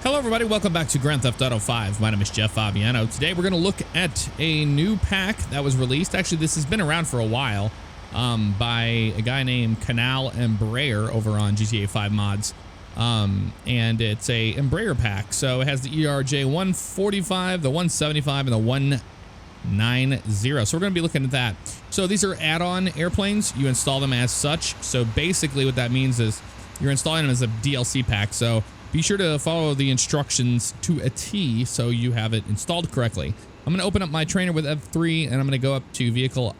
Hello everybody, welcome back to Grand Theft Auto 5. My name is jfavignano. Today we're going to look at a new pack that was released. Actually, this has been around for a while by a guy named Embraer over on GTA 5 mods. And it's a Embraer pack. So it has the ERJ 145, the 175, and the 190. So we're going to be looking at that. So these are add-on airplanes. You install them as such. So basically what that means is you're installing them as a DLC pack. So be sure to follow the instructions to a T so you have it installed correctly. I'm going to open up my trainer with F3 and I'm going to go up to vehicle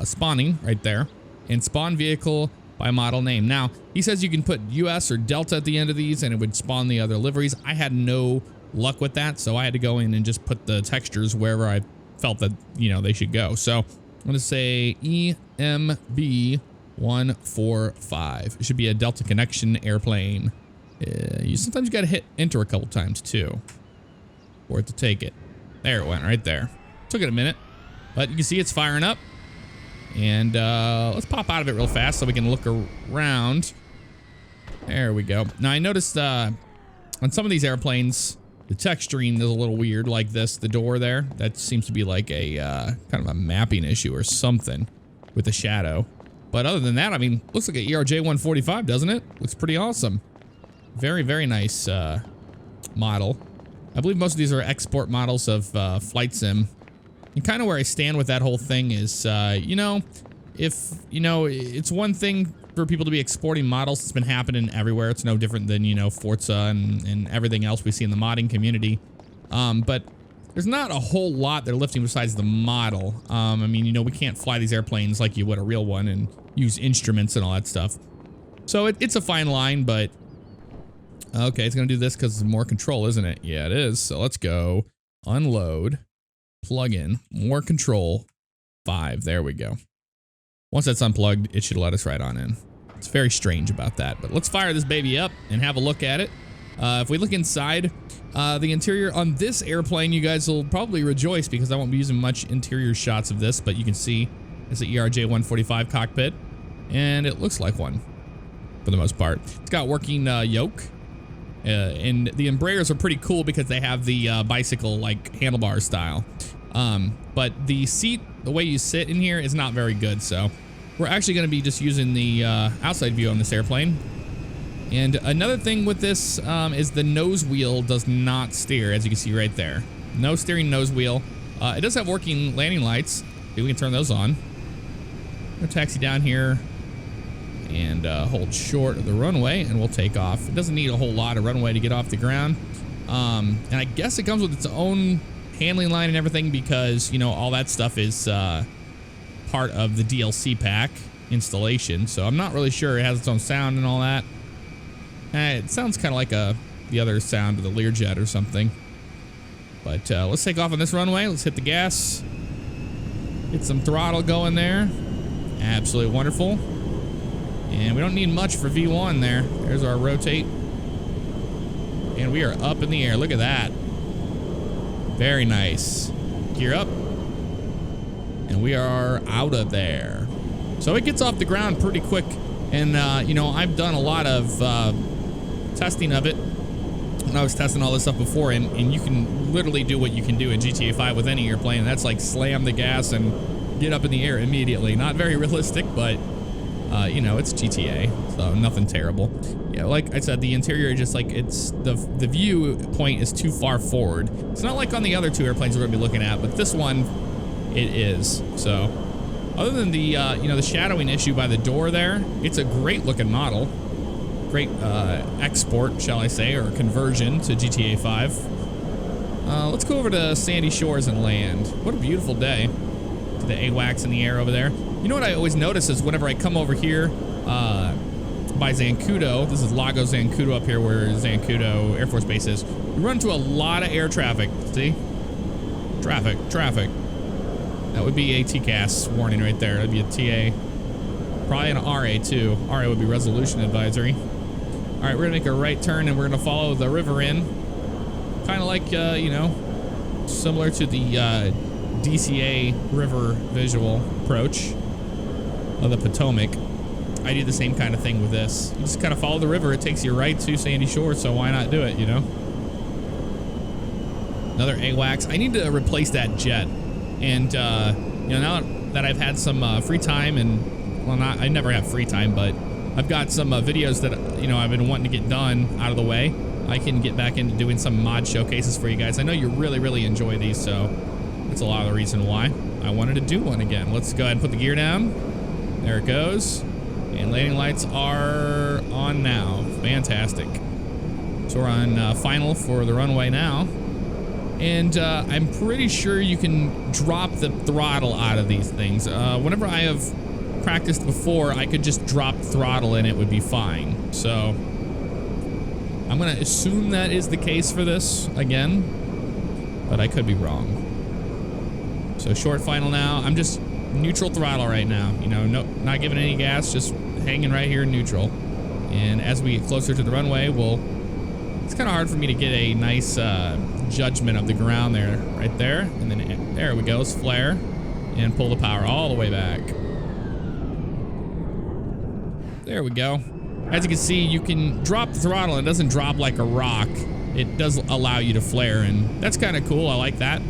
spawning right there and spawn vehicle by model name. Now, he says you can put US or Delta at the end of these and it would spawn the other liveries. I had no luck with that, so I had to go in and just put the textures wherever I felt that, you know, they should go. So I'm going to say EMB 145. It should be a Delta connection airplane. You sometimes got to hit enter a couple times too for it to take it. There it went right there. Took it a minute, but you can see it's firing up. And let's pop out of it real fast so we can look around. There we go. Now I noticed on some of these airplanes, the texturing is a little weird like this. The door there, that seems to be like a kind of a mapping issue or something with the shadow. But other than that, I mean, looks like an ERJ 145, doesn't it? Looks pretty awesome. Very, very nice model. I believe most of these are export models of Flight Sim. And kind of where I stand with that whole thing is, you know, if, you know, it's one thing for people to be exporting models. It's been happening everywhere. It's no different than, you know, Forza and everything else we see in the modding community. But there's not a whole lot they're lifting besides the model. I mean, you know, we can't fly these airplanes like you would a real one and use instruments and all that stuff. So it's a fine line, but okay, it's going to do this because it's more control, isn't it? Yeah, it is. So let's go unload, plug in, more control, 5. There we go. Once that's unplugged, it should let us right on in. It's very strange about that, but let's fire this baby up and have a look at it. If we look inside, the interior on this airplane, you guys will probably rejoice because I won't be using much interior shots of this, but you can see it's an ERJ 145 cockpit, and it looks like one for the most part. It's got working yoke. And the Embraers are pretty cool because they have the bicycle like handlebar style. But the seat, the way you sit in here is not very good. So we're actually going to be just using the outside view on this airplane. And another thing with this is the nose wheel does not steer, as you can see right there. No steering nose wheel. It does have working landing lights. Maybe we can turn those on. I'm going to taxi down here and hold short of the runway and we'll take off. It doesn't need a whole lot of runway to get off the ground. And I guess it comes with its own handling line and everything because, you know, all that stuff is part of the DLC pack installation. So I'm not really sure. It has its own sound and all that. It sounds kind of like the other sound of the Learjet or something. But let's take off on this runway. Let's hit the gas. Get some throttle going there. Absolutely wonderful. And we don't need much for V1 there. There's our rotate. And we are up in the air. Look at that. Very nice. Gear up. And we are out of there. So it gets off the ground pretty quick. And, you know, I've done a lot of testing of it when I was testing all this stuff before. And you can literally do what you can do in GTA 5 with any airplane. And that's like slam the gas and get up in the air immediately. Not very realistic, but you know, it's GTA, so nothing terrible. Yeah, like I said, the interior just like it's the view point is too far forward. It's not like on the other two airplanes we're gonna be looking at, but this one it is. So other than the you know, the shadowing issue by the door there, it's a great looking model. Great export, shall I say, or conversion to GTA 5. Let's go over to Sandy Shores and land. What a beautiful day. The AWACS in the air over there. You know what I always notice is whenever I come over here by Zancudo, this is Lago Zancudo up here where Zancudo Air Force Base is, we run into a lot of air traffic. See? Traffic. That would be a TCAS warning right there. That'd be a TA. Probably an RA too. RA would be Resolution Advisory. All right, we're gonna make a right turn and we're gonna follow the river in. Kind of like, you know, similar to the DCA river visual approach of the Potomac. I do the same kind of thing with this. You just kind of follow the river. It takes you right to Sandy Shores, so why not do it, you know? Another AWACS. I need to replace that jet. And, you know, now that I've had some free time and, well, I never have free time, but I've got some videos that, you know, I've been wanting to get done out of the way. I can get back into doing some mod showcases for you guys. I know you really, really enjoy these, so that's a lot of the reason why I wanted to do one again. Let's go ahead and put the gear down. There it goes. And landing lights are on now. Fantastic. So we're on final for the runway now. And I'm pretty sure you can drop the throttle out of these things. Whenever I have practiced before, I could just drop throttle and it would be fine. So I'm going to assume that is the case for this again, but I could be wrong. So short final now. I'm just neutral throttle right now. You know, no, not giving any gas, just hanging right here in neutral. And as we get closer to the runway, it's kind of hard for me to get a nice judgment of the ground there, right there. And then there we go, flare and pull the power all the way back. There we go. As you can see, you can drop the throttle. It doesn't drop like a rock. It does allow you to flare, and that's kind of cool. I like that.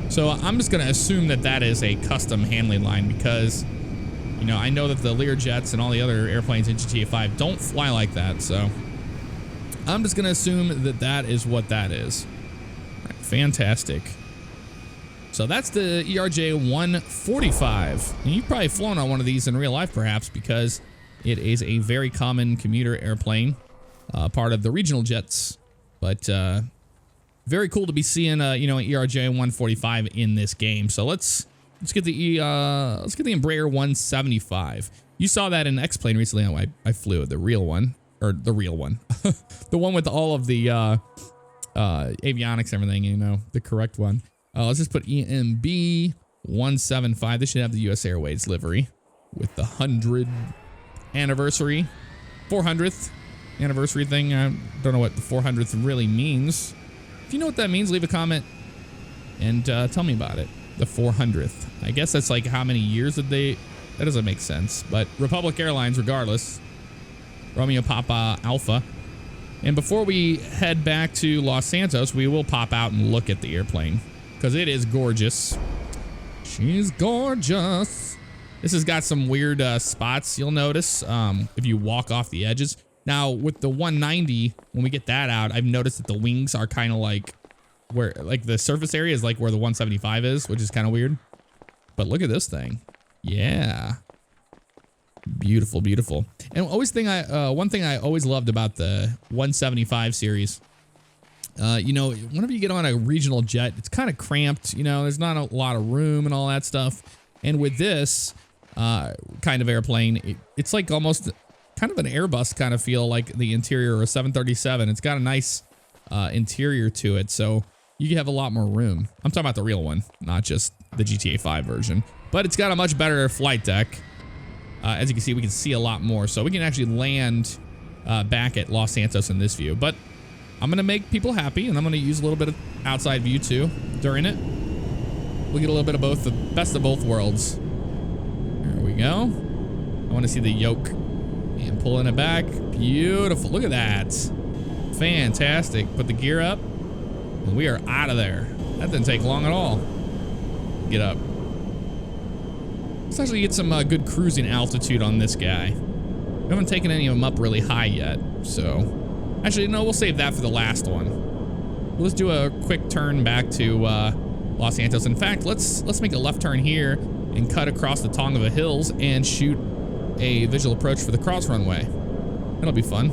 So I'm just going to assume that that is a custom handling line because, you know, I know that the Learjets and all the other airplanes in GTA 5 don't fly like that. So I'm just going to assume that that is what that is. All right, fantastic. So that's the ERJ 145. And you've probably flown on one of these in real life, perhaps, because it is a very common commuter airplane, part of the regional jets, but very cool to be seeing you know, an ERJ 145 in this game. So let's get the Embraer 175. You saw that in X-Plane recently. Oh, I flew the real one, or the real one, the one with all of the avionics and everything. You know, the correct one. Let's just put EMB 175. This should have the US Airways livery with the 400th anniversary thing. I don't know what the 400th really means. If you know what that means, leave a comment and tell me about it. The 400th. I guess that's like how many years did they... That doesn't make sense. But Republic Airlines, regardless. Romeo Papa Alpha. And before we head back to Los Santos, we will pop out and look at the airplane, because it is gorgeous. She's gorgeous. This has got some weird spots you'll notice if you walk off the edges. Now, with the 190, when we get that out, I've noticed that the wings are kind of like where, like the surface area is like where the 175 is, which is kind of weird. But look at this thing. Yeah. Beautiful, beautiful. And one thing I always loved about the 175 series, you know, whenever you get on a regional jet, it's kind of cramped. You know, there's not a lot of room and all that stuff. And with this kind of airplane, it's like almost kind of an Airbus kind of feel, like the interior or a 737. It's got a nice interior to it, so you have a lot more room. I'm talking about the real one, not just the GTA 5 version. But it's got a much better flight deck. As you can see, we can see a lot more, so we can actually land back at Los Santos in this view. But I'm going to make people happy, and I'm going to use a little bit of outside view too during it. We'll get a little bit of both, the best of both worlds. There we go. I want to see the yoke. And pulling it back. Beautiful. Look at that. Fantastic. Put the gear up. And we are out of there. That didn't take long at all. Get up. Let's actually get some good cruising altitude on this guy. We haven't taken any of them up really high yet. So, actually, no, we'll save that for the last one. Let's do a quick turn back to Los Santos. In fact, let's make a left turn here and cut across the Tonga Hills and shoot a visual approach for the cross runway. That'll be fun.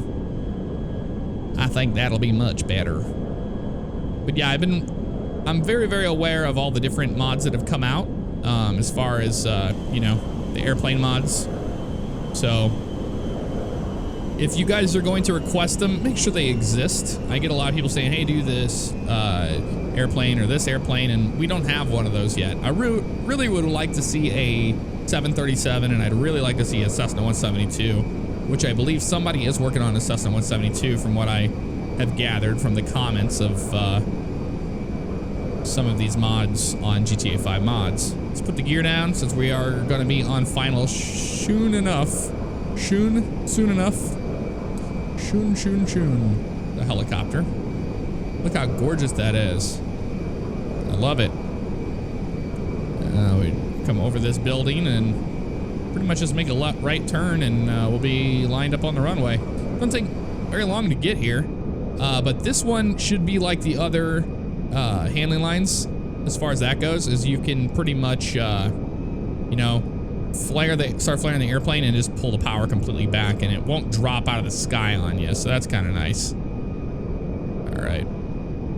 I think that'll be much better. But yeah, I'm very, very aware of all the different mods that have come out as far as, you know, the airplane mods. So if you guys are going to request them, make sure they exist. I get a lot of people saying, hey, do this airplane or this airplane, and we don't have one of those yet. I really would like to see a 737, and I'd really like to see a Cessna 172, which I believe somebody is working on a Cessna 172 from what I have gathered from the comments of some of these mods on GTA 5 mods. Let's put the gear down since we are going to be on final soon enough. Soon enough. Soon. The helicopter. Look how gorgeous that is. love it. We come over this building and pretty much just make a right turn and we'll be lined up on the runway. Doesn't take very long to get here, but this one should be like the other handling lines as far as that goes, is you can pretty much, you know, start flaring the airplane and just pull the power completely back and it won't drop out of the sky on you, so that's kind of nice. All right.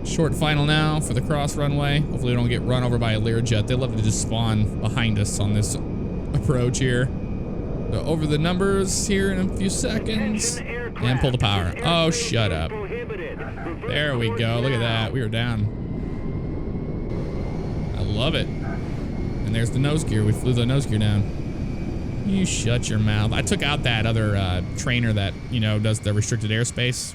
Short final now for the cross runway. Hopefully we don't get run over by a Learjet. They love to just spawn behind us on this approach here. So over the numbers here in a few seconds. And pull the power. Oh, shut up. There we go. Look at that. We were down. I love it. And there's the nose gear. We flew the nose gear down. You shut your mouth. I took out that other trainer that, you know, does the restricted airspace.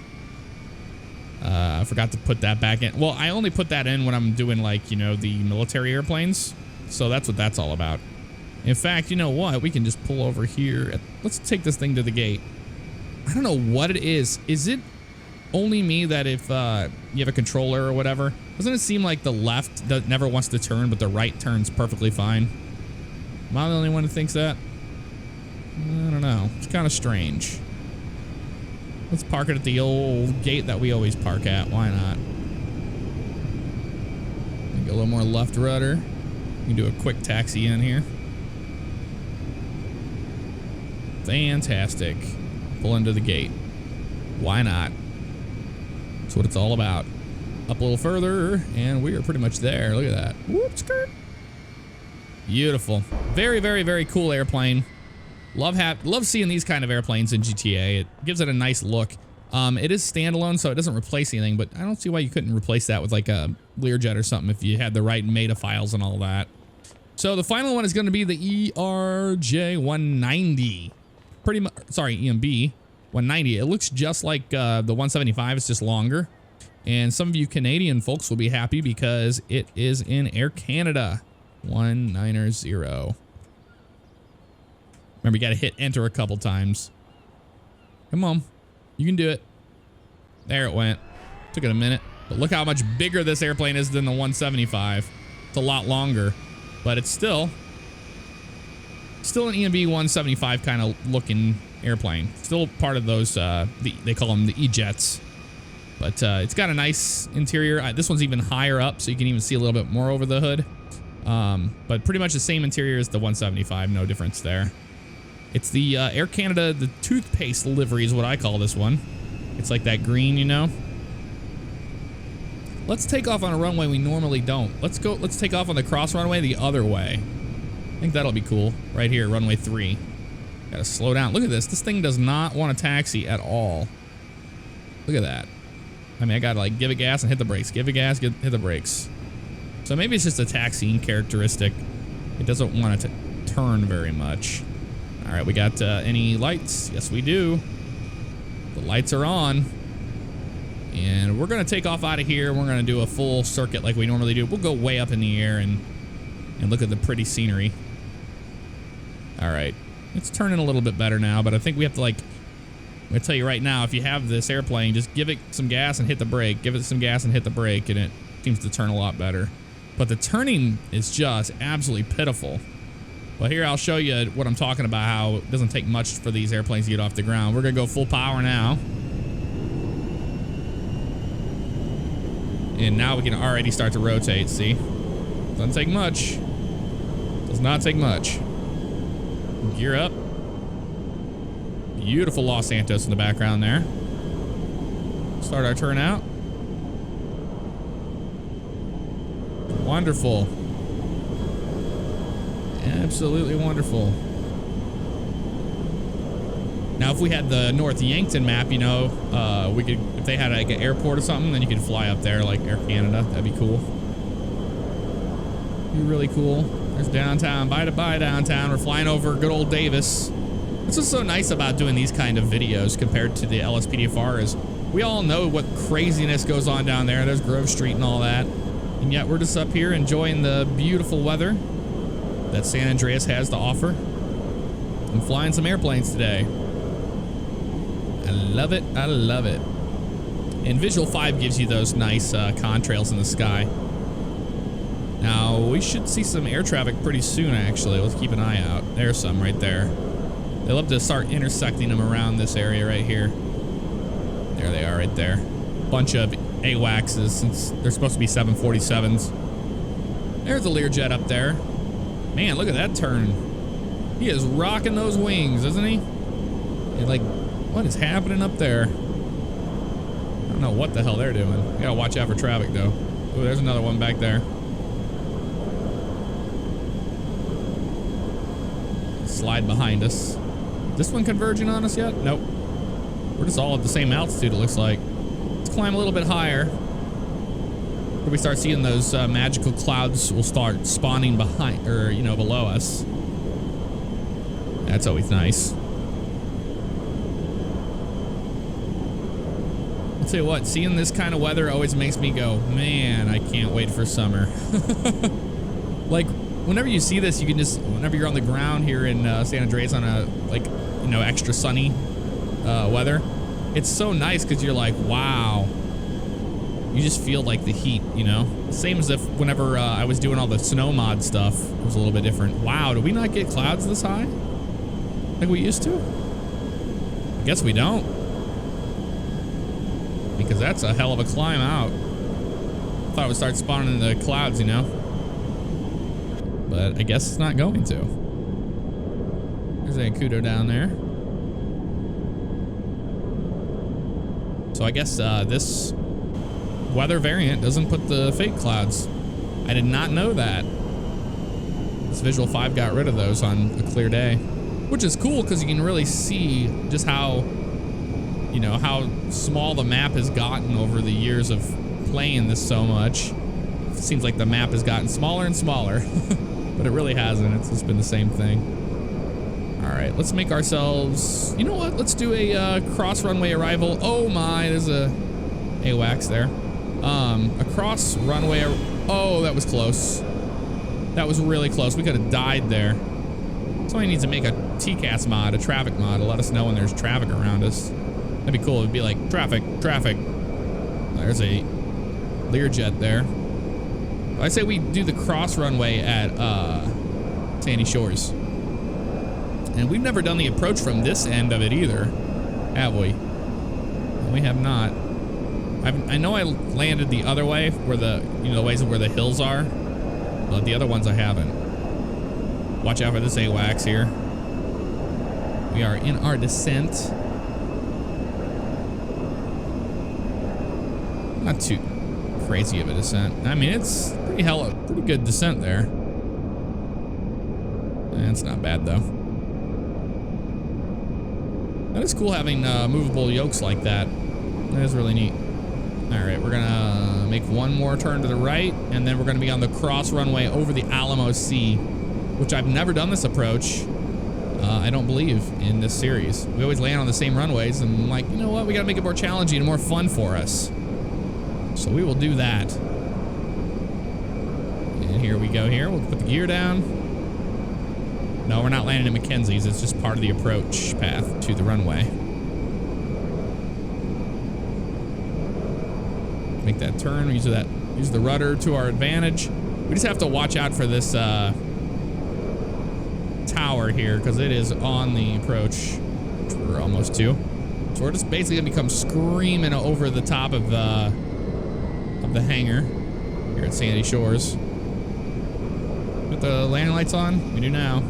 I forgot to put that back in. Well, I only put that in when I'm doing, like, you know, the military airplanes. So that's what that's all about. In fact, you know what? We can just pull over here. Let's take this thing to the gate. I don't know what it is. Is it only me that if you have a controller or whatever, doesn't it seem like the left never wants to turn, but the right turns perfectly fine? Am I the only one who thinks that? I don't know. It's kind of strange. Let's park it at the old gate that we always park at. Why not? Get a little more left rudder. We can do a quick taxi in here. Fantastic. Pull into the gate. Why not? That's what it's all about. Up a little further, and we are pretty much there. Look at that. Whoop, skirt. Beautiful. Very, very, very cool airplane. Love seeing these kind of airplanes in GTA. It gives it a nice look. It is standalone, so it doesn't replace anything, but I don't see why you couldn't replace that with like a Learjet or something if you had the right meta files and all that. So the final one is going to be the ERJ 190. Pretty much, sorry, EMB 190. It looks just like the 175. It's just longer. And some of you Canadian folks will be happy because it is in Air Canada 190. Remember, you got to hit enter a couple times. Come on. You can do it. There it went. Took it a minute. But look how much bigger this airplane is than the 175. It's a lot longer. But it's still an EMB 175 kind of looking airplane. Still part of those, they call them the E-Jets. But it's got a nice interior. This one's even higher up, so you can even see a little bit more over the hood. But pretty much the same interior as the 175. No difference there. It's the Air Canada, the toothpaste livery is what I call this one. It's like that green, you know? Let's take off on a runway we normally don't. Let's take off on the cross runway the other way. I think that'll be cool. Right here, runway 3. Gotta slow down. Look at this. This thing does not want to taxi at all. Look at that. I mean, I gotta like give it gas and hit the brakes. Give it gas, hit the brakes. So maybe it's just a taxiing characteristic. It doesn't want it to turn very much. All right, we got any lights? Yes, we do. The lights are on. And we're going to take off out of here. We're going to do a full circuit like we normally do. We'll go way up in the air and look at the pretty scenery. All right. It's turning a little bit better now, but I think we have to like... I'm going to tell you right now, if you have this airplane, just give it some gas and hit the brake. Give it some gas and hit the brake, and it seems to turn a lot better. But the turning is just absolutely pitiful. Well, here I'll show you what I'm talking about, how it doesn't take much for these airplanes to get off the ground. We're going to go full power now. And now we can already start to rotate, see? Doesn't take much. Does not take much. Gear up. Beautiful Los Santos in the background there. Start our turn out. Wonderful. Absolutely wonderful. Now, if we had the North Yankton map, you know, we could, if they had like an airport or something, then you could fly up there like Air Canada. That'd be cool. Be really cool. There's downtown. Bye downtown. We're flying over good old Davis. That's what's so nice about doing these kind of videos compared to the LSPDFR is we all know what craziness goes on down there. There's Grove Street and all that. And yet we're just up here enjoying the beautiful weather that San Andreas has to offer. I'm flying some airplanes today. I love it. I love it. And Visual 5 gives you those nice contrails in the sky. Now, we should see some air traffic pretty soon, actually. Let's keep an eye out. There's some right there. They love to start intersecting them around this area right here. There they are right there. Bunch of AWACSs, since they're supposed to be 747s. There's a Learjet up there. Man, look at that turn. He is rocking those wings, isn't he? And like, what is happening up there? I don't know what the hell they're doing. You gotta watch out for traffic, though. Oh, there's another one back there. Slide behind us. This one converging on us yet? Nope. We're just all at the same altitude, it looks like. Let's climb a little bit higher. Where we start seeing those magical clouds will start spawning behind, or, you know, below us. That's always nice. I'll tell you what, seeing this kind of weather always makes me go, man, I can't wait for summer. Like, whenever you see this, you can just, whenever you're on the ground here in San Andreas on a, like, you know, extra sunny weather, it's so nice because you're like, wow. You just feel like the heat, you know? Same as if whenever I was doing all the snow mod stuff, it was a little bit different. Wow, do we not get clouds this high? Like we used to? I guess we don't. Because that's a hell of a climb out. Thought it would start spawning the clouds, you know? But I guess it's not going to. There's a Kudo down there. So I guess this weather variant doesn't put the fake clouds. I did not know that. This Visual 5 got rid of those on a clear day. Which is cool because you can really see just how, you know, how small the map has gotten over the years of playing this so much. It seems like the map has gotten smaller and smaller. But it really hasn't. It's just been the same thing. All right, let's make ourselves... You know what? Let's do a cross runway arrival. Oh my, there's a AWACS there. A cross runway... Oh, that was close. That was really close. We could have died there. Somebody needs to make a TCAS mod, a traffic mod, to let us know when there's traffic around us. That'd be cool. It'd be like, traffic, traffic. There's a Learjet there. I say we do the cross runway at Sandy Shores. And we've never done the approach from this end of it either, have we? No, we have not. I know I landed the other way, where the, you know, the ways where the hills are, but the other ones I haven't. Watch out for this AWACS here. We are in our descent. Not too crazy of a descent. I mean, it's pretty good descent there. It's not bad though. That is cool having movable yokes like that. That is really neat. All right, we're gonna make one more turn to the right, and then we're gonna be on the cross runway over the Alamo Sea, which I've never done this approach. I don't believe in this series. We always land on the same runways, and I'm like, you know what? We gotta make it more challenging and more fun for us. So we will do that. And here we go here. We'll put the gear down. No, we're not landing at Mackenzie's. It's just part of the approach path to the runway. Make that turn. Use the rudder to our advantage. We just have to watch out for this tower here because it is on the approach, which we're almost to. So we're just basically gonna become screaming over the top of the hangar here at Sandy Shores. Put the landing lights on. We do now.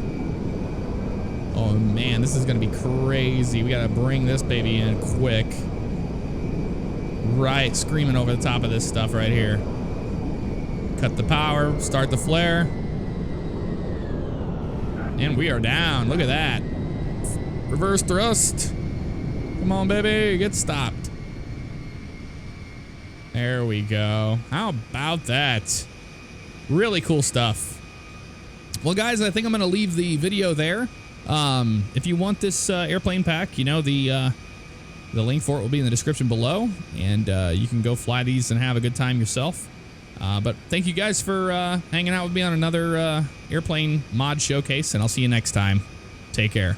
Oh man, this is gonna be crazy. We gotta bring this baby in quick. Right, screaming over the top of this stuff right here. Cut the power, start the flare. And we are down. Look at that. Reverse thrust. Come on, baby, get stopped. There we go. How about that? Really cool stuff. Well, guys, I think I'm going to leave the video there. If you want this airplane pack, you know, the link for it will be in the description below, and you can go fly these and have a good time yourself. But thank you guys for hanging out with me on another airplane mod showcase, and I'll see you next time. Take care.